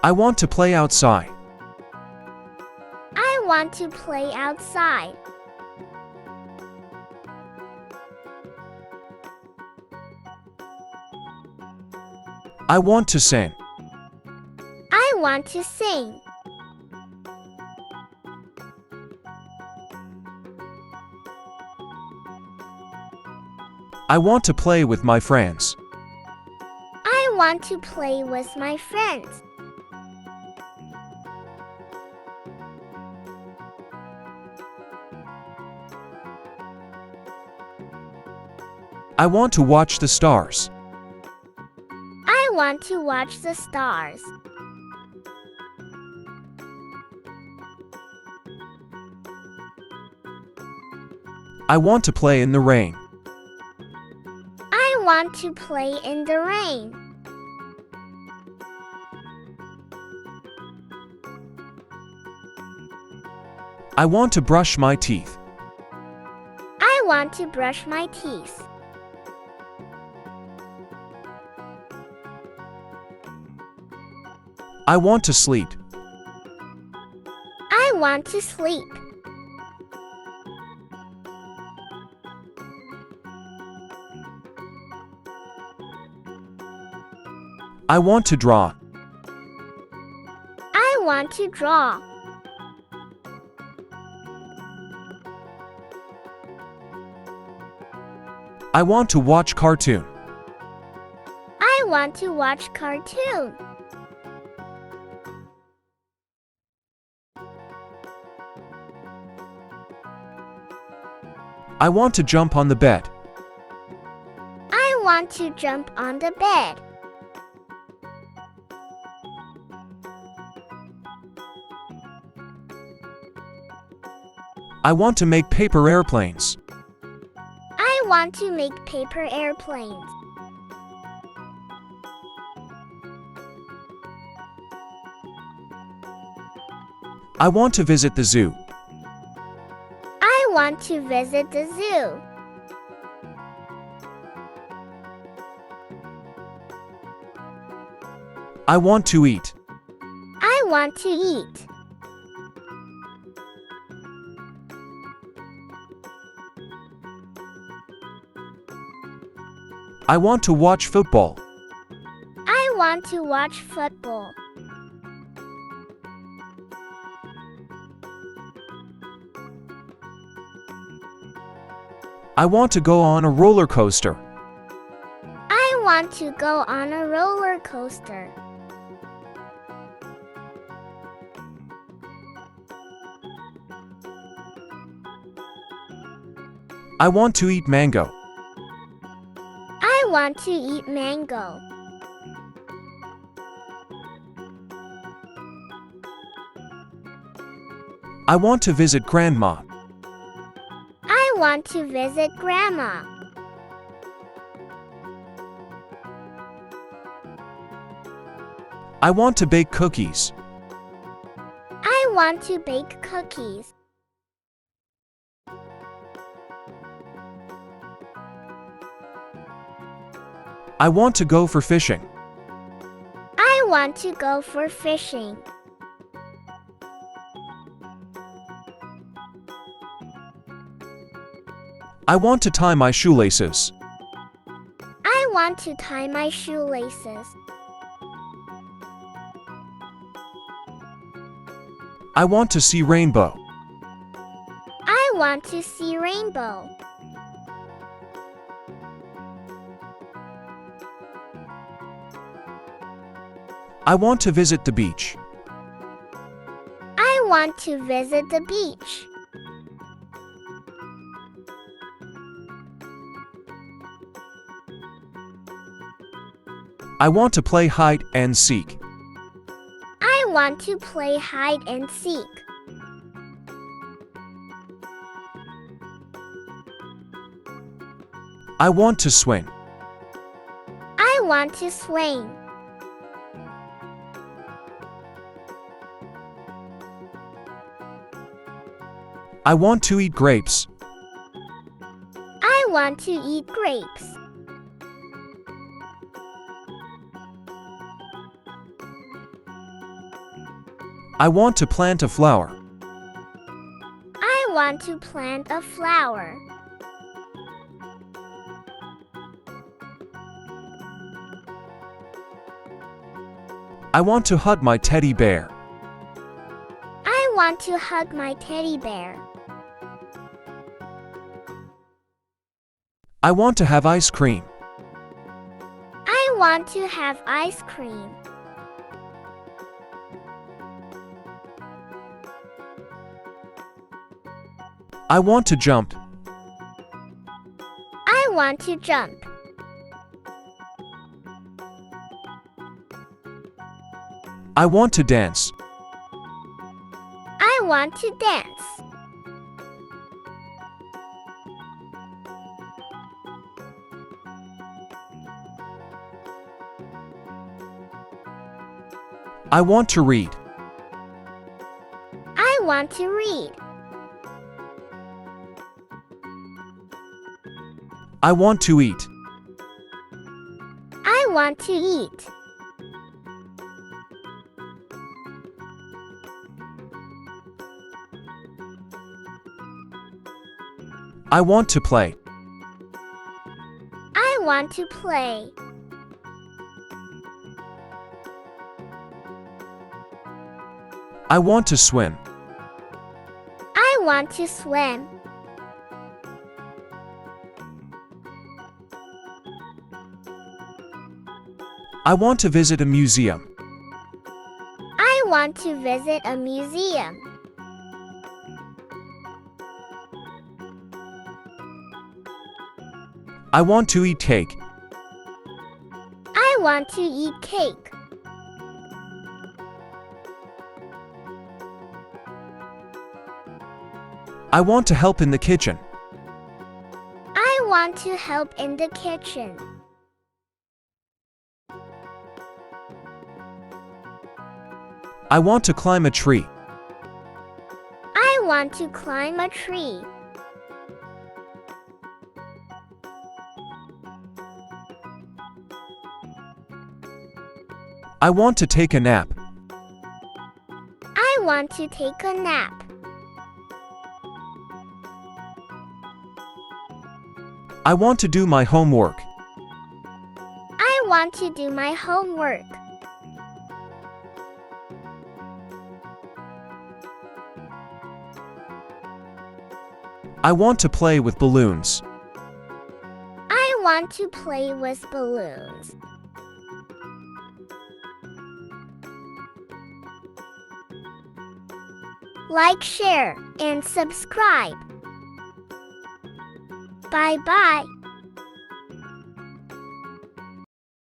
I want to play outside. I want to play outside. I want to sing. I want to sing. I want to play with my friends. I want to play with my friends. I want to watch the stars. I want to watch the stars. I want to play in the rain. I want to play in the rain. I want to brush my teeth. I want to brush my teeth. I want to sleep. I want to sleep. I want to draw. I want to draw. I want to watch cartoon. I want to watch cartoon. I want to jump on the bed. I want to jump on the bed. I want to make paper airplanes. I want to make paper airplanes. I want to visit the zoo. I want to visit the zoo. I want to eat. I want to eat. I want to watch football. I want to watch football. I want to go on a roller coaster. I want to go on a roller coaster. I want to eat mango. I want to eat mango. I want to visit grandma. I want to visit Grandma. I want to bake cookies. I want to bake cookies. I want to go for fishing. I want to go for fishing. I want to tie my shoelaces. I want to tie my shoelaces. I want to see rainbow. I want to see rainbow. I want to visit the beach. I want to visit the beach. I want to play hide and seek. I want to play hide and seek. I want to swing. I want to swing. I want to eat grapes. I want to eat grapes. I want to plant a flower. I want to plant a flower. I want to hug my teddy bear. I want to hug my teddy bear. I want to have ice cream. I want to have ice cream. I want to jump. I want to jump. I want to dance. I want to dance. I want to read. I want to read. I want to eat. I want to eat. I want to play. I want to play. I want to swim. I want to swim. I want to visit a museum. I want to visit a museum. I want to eat cake. I want to eat cake. I want to help in the kitchen. I want to help in the kitchen. I want to climb a tree. I want to climb a tree. I want to take a nap. I want to take a nap. I want to do my homework. I want to do my homework. I want to play with balloons. I want to play with balloons. Like, share, and subscribe. Bye-bye.